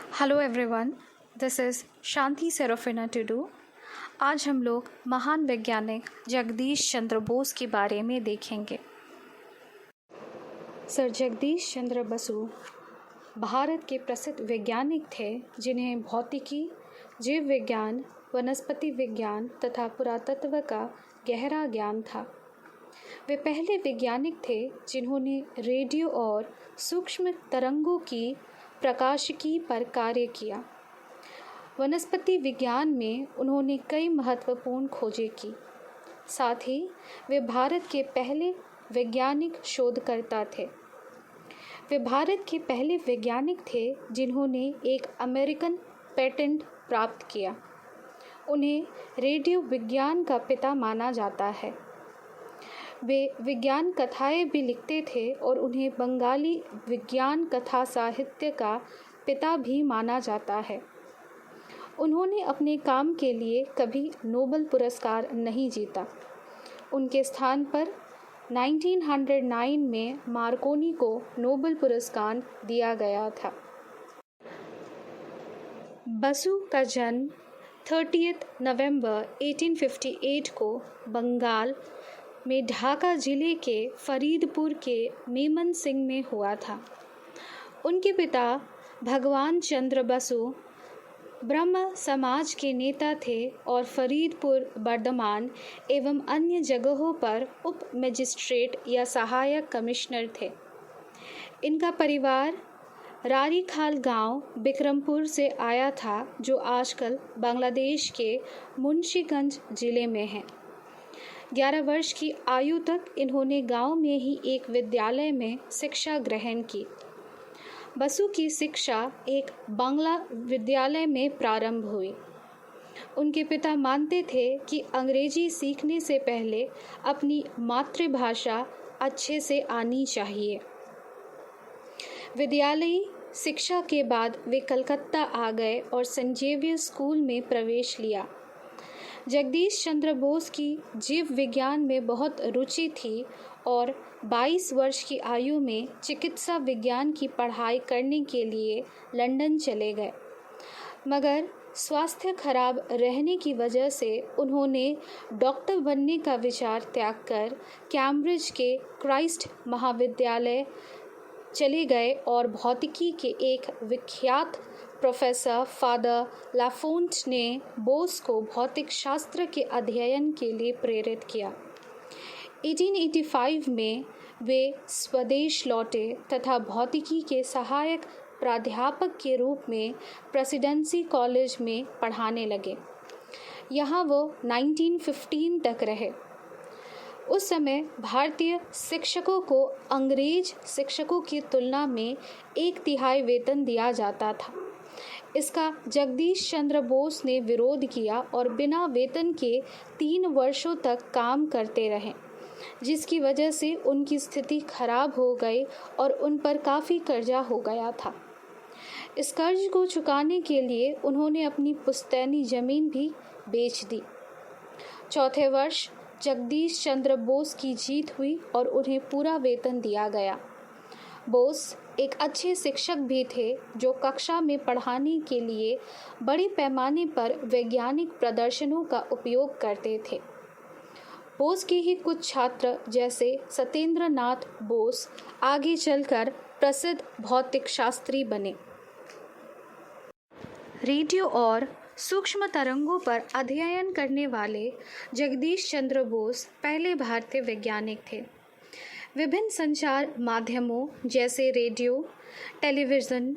Hello everyone, this is शांति सेरोफिना टुडू। आज हम लोग महान वैज्ञानिक जगदीश चंद्र बोस के बारे में देखेंगे। सर जगदीश चंद्र बसु भारत के प्रसिद्ध वैज्ञानिक थे जिन्हें भौतिकी, जीव विज्ञान, वनस्पति विज्ञान तथा पुरातत्व का गहरा ज्ञान था। वे पहले वैज्ञानिक थे जिन्होंने रेडियो और सूक्ष्म तरंगों की प्रकाशिकी पर कार्य किया। वनस्पति विज्ञान में उन्होंने कई महत्वपूर्ण खोजें की। साथ ही वे भारत के पहले वैज्ञानिक शोधकर्ता थे। वे भारत के पहले वैज्ञानिक थे जिन्होंने एक अमेरिकन पेटेंट प्राप्त किया। उन्हें रेडियो विज्ञान का पिता माना जाता है। वे विज्ञान कथाएं भी लिखते थे और उन्हें बंगाली विज्ञान कथा साहित्य का पिता भी माना जाता है। उन्होंने अपने काम के लिए कभी नोबेल पुरस्कार नहीं जीता। उनके स्थान पर 1909 में मार्कोनी को नोबेल पुरस्कार दिया गया था। बसु का जन्म 30 नवंबर 1858 को बंगाल में ढाका जिले के फरीदपुर के मेमन सिंह में हुआ था। उनके पिता भगवान चंद्र बसु ब्रह्म समाज के नेता थे और फरीदपुर, बर्धमान एवं अन्य जगहों पर उप मजिस्ट्रेट या सहायक कमिश्नर थे। इनका परिवार रारीखाल गांव बिक्रमपुर से आया था, जो आजकल बांग्लादेश के मुंशीगंज जिले में है। 11 वर्ष की आयु तक इन्होंने गांव में ही एक विद्यालय में शिक्षा ग्रहण की। बसु की शिक्षा एक बांग्ला विद्यालय में प्रारंभ हुई। उनके पिता मानते थे कि अंग्रेजी सीखने से पहले अपनी मातृभाषा अच्छे से आनी चाहिए। विद्यालयी शिक्षा के बाद वे कलकत्ता आ गए और सेंट जेवियर स्कूल में प्रवेश लिया। जगदीश चंद्र बोस की जीव विज्ञान में बहुत रुचि थी और 22 वर्ष की आयु में चिकित्सा विज्ञान की पढ़ाई करने के लिए लंदन चले गए, मगर स्वास्थ्य खराब रहने की वजह से उन्होंने डॉक्टर बनने का विचार त्याग कर कैम्ब्रिज के क्राइस्ट महाविद्यालय चले गए और भौतिकी के एक विख्यात प्रोफेसर फादर लाफोंट ने बोस को भौतिक शास्त्र के अध्ययन के लिए प्रेरित किया। 1885 में वे स्वदेश लौटे तथा भौतिकी के सहायक प्राध्यापक के रूप में प्रेसिडेंसी कॉलेज में पढ़ाने लगे। यहाँ वो 1915 तक रहे। उस समय भारतीय शिक्षकों को अंग्रेज शिक्षकों की तुलना में 1/3 वेतन दिया जाता था। इसका जगदीश चंद्र बोस ने विरोध किया और बिना वेतन के 3 वर्षों तक काम करते रहे, जिसकी वजह से उनकी स्थिति खराब हो गई और उन पर काफ़ी कर्जा हो गया था। इस कर्ज को चुकाने के लिए उन्होंने अपनी पुश्तैनी जमीन भी बेच दी। चौथे वर्ष जगदीश चंद्र बोस की जीत हुई और उन्हें पूरा वेतन दिया गया। बोस एक अच्छे शिक्षक भी थे जो कक्षा में पढ़ाने के लिए बड़े पैमाने पर वैज्ञानिक प्रदर्शनों का उपयोग करते थे। बोस के ही कुछ छात्र जैसे सत्येंद्र नाथ बोस आगे चलकर प्रसिद्ध भौतिक शास्त्री बने। रेडियो और सूक्ष्म तरंगों पर अध्ययन करने वाले जगदीश चंद्र बोस पहले भारतीय वैज्ञानिक थे। विभिन्न संचार माध्यमों जैसे रेडियो, टेलीविज़न,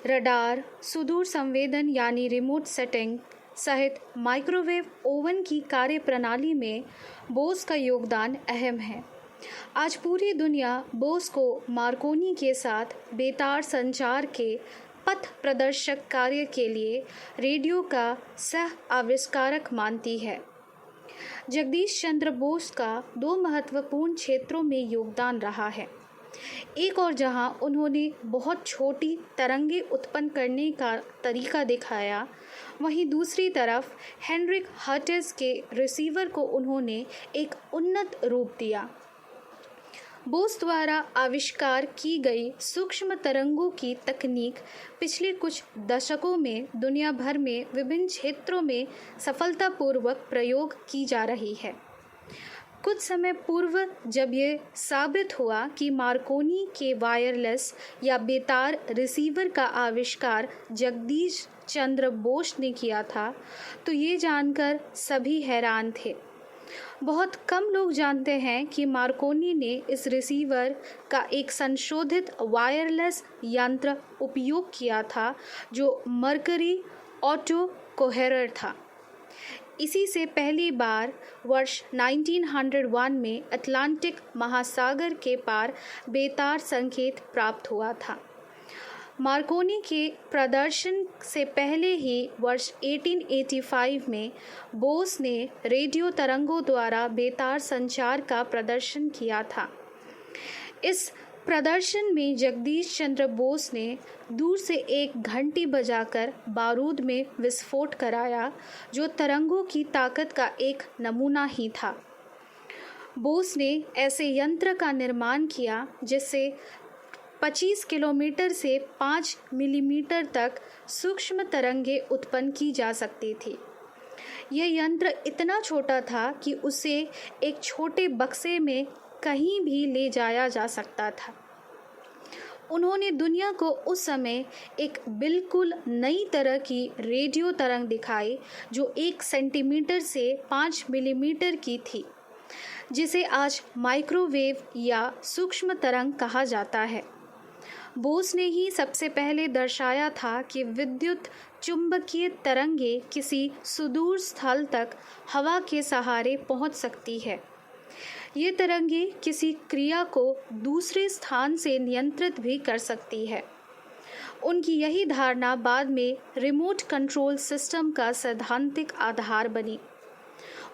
रडार, सुदूर संवेदन यानी रिमोट सेटिंग सहित माइक्रोवेव ओवन की कार्यप्रणाली में बोस का योगदान अहम है। आज पूरी दुनिया बोस को मार्कोनी के साथ बेतार संचार के पथ प्रदर्शक कार्य के लिए रेडियो का सह आविष्कारक मानती है। जगदीश चंद्र बोस का 2 महत्वपूर्ण क्षेत्रों में योगदान रहा है। एक और जहां उन्होंने बहुत छोटी तरंगें उत्पन्न करने का तरीका दिखाया, वहीं दूसरी तरफ हेनरिक हर्ट्ज़ के रिसीवर को उन्होंने एक उन्नत रूप दिया। बोस द्वारा आविष्कार की गई सूक्ष्म तरंगों की तकनीक पिछले कुछ दशकों में दुनिया भर में विभिन्न क्षेत्रों में सफलतापूर्वक प्रयोग की जा रही है। कुछ समय पूर्व जब ये साबित हुआ कि मार्कोनी के वायरलेस या बेतार रिसीवर का आविष्कार जगदीश चंद्र बोस ने किया था, तो ये जानकर सभी हैरान थे। बहुत कम लोग जानते हैं कि मार्कोनी ने इस रिसीवर का एक संशोधित वायरलेस यंत्र उपयोग किया था जो मर्करी ऑटो कोहेरर था। इसी से पहली बार वर्ष 1901 में अटलांटिक महासागर के पार बेतार संकेत प्राप्त हुआ था। मार्कोनी के प्रदर्शन से पहले ही वर्ष 1885 में बोस ने रेडियो तरंगों द्वारा बेतार संचार का प्रदर्शन किया था। इस प्रदर्शन में जगदीश चंद्र बोस ने दूर से एक घंटी बजाकर बारूद में विस्फोट कराया, जो तरंगों की ताकत का एक नमूना ही था। बोस ने ऐसे यंत्र का निर्माण किया जिससे 25 किलोमीटर से 5 मिलीमीटर तक सूक्ष्म तरंगें उत्पन्न की जा सकती थी। यह यंत्र इतना छोटा था कि उसे एक छोटे बक्से में कहीं भी ले जाया जा सकता था। उन्होंने दुनिया को उस समय एक बिल्कुल नई तरह की रेडियो तरंग दिखाई जो 1 सेंटीमीटर से 5 मिलीमीटर की थी, जिसे आज माइक्रोवेव या सूक्ष्म तरंग कहा जाता है। बोस ने ही सबसे पहले दर्शाया था कि विद्युत चुंबकीय तरंगें किसी सुदूर स्थल तक हवा के सहारे पहुंच सकती है। ये तरंगें किसी क्रिया को दूसरे स्थान से नियंत्रित भी कर सकती है। उनकी यही धारणा बाद में रिमोट कंट्रोल सिस्टम का सैद्धांतिक आधार बनी।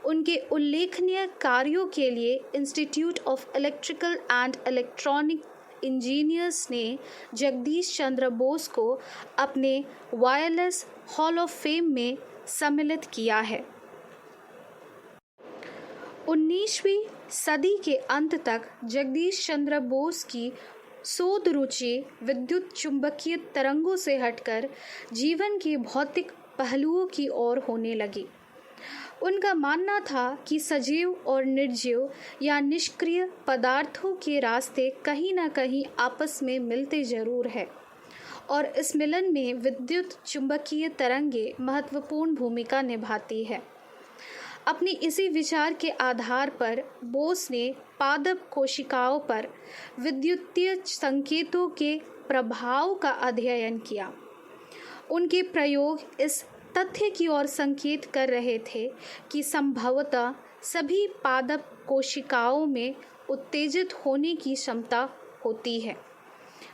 उनके उल्लेखनीय कार्यों के लिए institute of electrical and electronic engineers ने जगदीश चंद्र बोस को अपने वायरलेस हॉल ऑफ फेम में सम्मिलित किया है। 19वीं सदी के अंत तक जगदीश चंद्र बोस की शोध रुचि विद्युत चुंबकीय तरंगों से हटकर जीवन के भौतिक पहलुओं की ओर होने लगी। उनका मानना था कि सजीव और निर्जीव या निष्क्रिय पदार्थों के रास्ते कहीं न कहीं आपस में मिलते जरूर है और इस मिलन में विद्युत चुंबकीय तरंगें महत्वपूर्ण भूमिका निभाती है। अपने इसी विचार के आधार पर बोस ने पादप कोशिकाओं पर विद्युतीय संकेतों के प्रभाव का अध्ययन किया। उनके प्रयोग इस तथ्य की ओर संकेत कर रहे थे कि संभवतः सभी पादप कोशिकाओं में उत्तेजित होने की क्षमता होती है।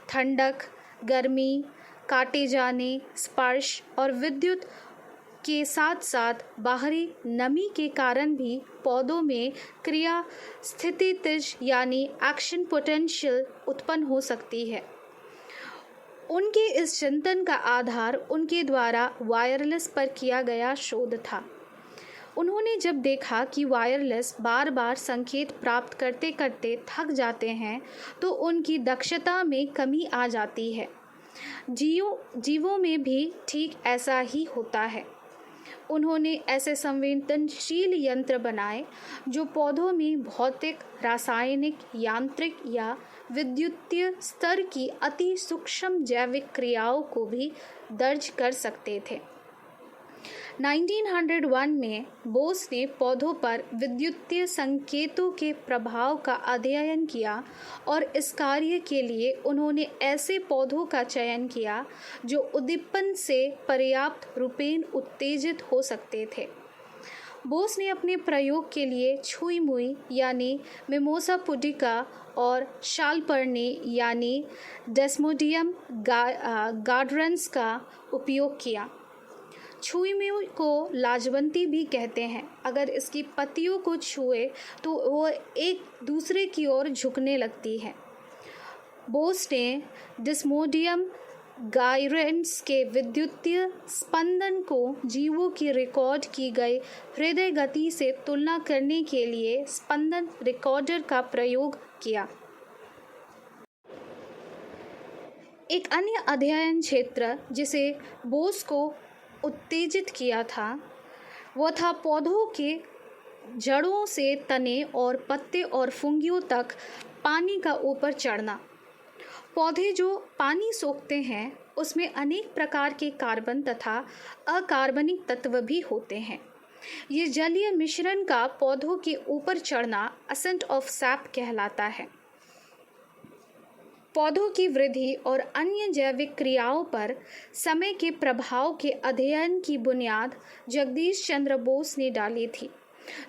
ठंडक, गर्मी, काटे जाने, स्पर्श और विद्युत के साथ साथ बाहरी नमी के कारण भी पौधों में क्रिया स्थितिज यानी एक्शन पोटेंशियल उत्पन्न हो सकती है। उनके इस चिंतन का आधार उनके द्वारा वायरलेस पर किया गया शोध था। उन्होंने जब देखा कि वायरलेस बार बार संकेत प्राप्त करते करते थक जाते हैं तो उनकी दक्षता में कमी आ जाती है। जीवों में भी ठीक ऐसा ही होता है। उन्होंने ऐसे संवेदनशील यंत्र बनाए जो पौधों में भौतिक, रासायनिक, यांत्रिक या विद्युतीय स्तर की अति सूक्ष्म जैविक क्रियाओं को भी दर्ज कर सकते थे। 1901 में बोस ने पौधों पर विद्युतीय संकेतों के प्रभाव का अध्ययन किया और इस कार्य के लिए उन्होंने ऐसे पौधों का चयन किया जो उद्दीपन से पर्याप्त रूपेण उत्तेजित हो सकते थे। बोस ने अपने प्रयोग के लिए छुई मुई यानी मिमोसा पुडिका और शालपर्णी यानी डेस्मोडियम गार्डरंस का उपयोग किया। छुई मुई को लाजवंती भी कहते हैं। अगर इसकी पत्तियों को छुए तो वो एक दूसरे की ओर झुकने लगती है। बोस ने डिस्मोडियम गायरेंस के विद्युतीय स्पंदन को जीवों की रिकॉर्ड की गई हृदय गति से तुलना करने के लिए स्पंदन रिकॉर्डर का प्रयोग किया। एक अन्य अध्ययन क्षेत्र जिसे बोस को उत्तेजित किया था वो था पौधों के जड़ों से तने और पत्ते और फुंगियों तक पानी का ऊपर चढ़ना। पौधे जो पानी सोखते हैं उसमें अनेक प्रकार के कार्बन तथा अकार्बनिक तत्व भी होते हैं। ये जलीय मिश्रण का पौधों के ऊपर चढ़ना असेंट ऑफ सैप कहलाता है। पौधों की वृद्धि और अन्य जैविक क्रियाओं पर समय के प्रभाव के अध्ययन की बुनियाद जगदीश चंद्र बोस ने डाली थी,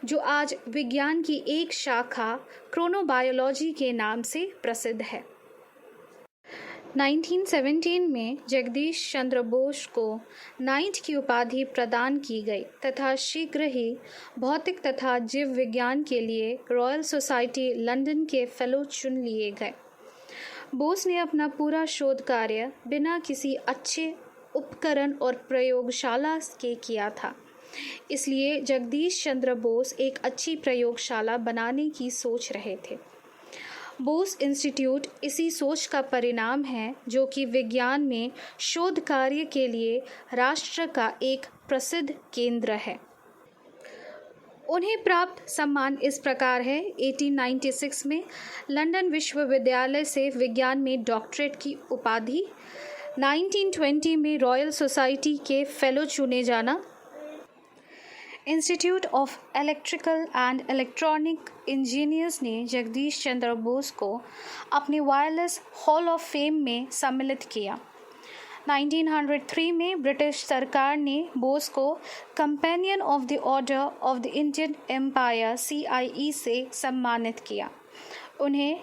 जो आज विज्ञान की एक शाखा क्रोनोबायोलॉजी के नाम से प्रसिद्ध है। 1917 में जगदीश चंद्र बोस को नाइट की उपाधि प्रदान की गई तथा शीघ्र ही भौतिक तथा जीव विज्ञान के लिए रॉयल सोसाइटी लंदन के फेलो चुन लिए गए। बोस ने अपना पूरा शोध कार्य बिना किसी अच्छे उपकरण और प्रयोगशाला के किया था, इसलिए जगदीश चंद्र बोस एक अच्छी प्रयोगशाला बनाने की सोच रहे थे। बोस इंस्टीट्यूट इसी सोच का परिणाम है, जो कि विज्ञान में शोध कार्य के लिए राष्ट्र का एक प्रसिद्ध केंद्र है। उन्हें प्राप्त सम्मान इस प्रकार है। 1896 में लंदन विश्वविद्यालय से विज्ञान में डॉक्टरेट की उपाधि, 1920 में रॉयल सोसाइटी के फेलो चुने जाना, institute of electrical and electronic engineers ने जगदीश चंद्र बोस को अपने वायरलेस हॉल ऑफ फेम में सम्मिलित किया। 1903 में ब्रिटिश सरकार ने बोस को companion of the order of the Indian Empire CIE से सम्मानित किया। उन्हें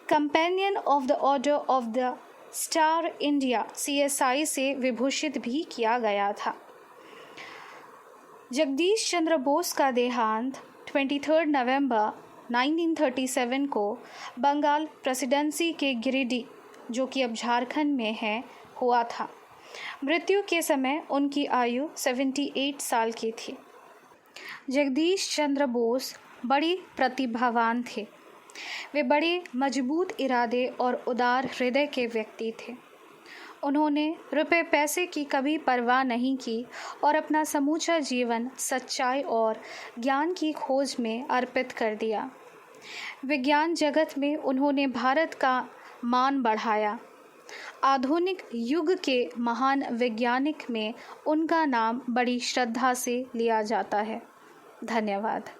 companion of the order of the star India CSI से विभूषित भी किया गया था। जगदीश चंद्र बोस का देहांत 23 नवंबर 1937 को बंगाल प्रेसिडेंसी के गिरिडीह, जो कि अब झारखंड में है, हुआ था। मृत्यु के समय उनकी आयु 78 साल की थी। जगदीश चंद्र बोस बड़ी प्रतिभावान थे। वे बड़े मजबूत इरादे और उदार हृदय के व्यक्ति थे। उन्होंने रुपए पैसे की कभी परवाह नहीं की और अपना समूचा जीवन सच्चाई और ज्ञान की खोज में अर्पित कर दिया। विज्ञान जगत में उन्होंने भारत का मान बढ़ाया। आधुनिक युग के महान वैज्ञानिक में उनका नाम बड़ी श्रद्धा से लिया जाता है। धन्यवाद।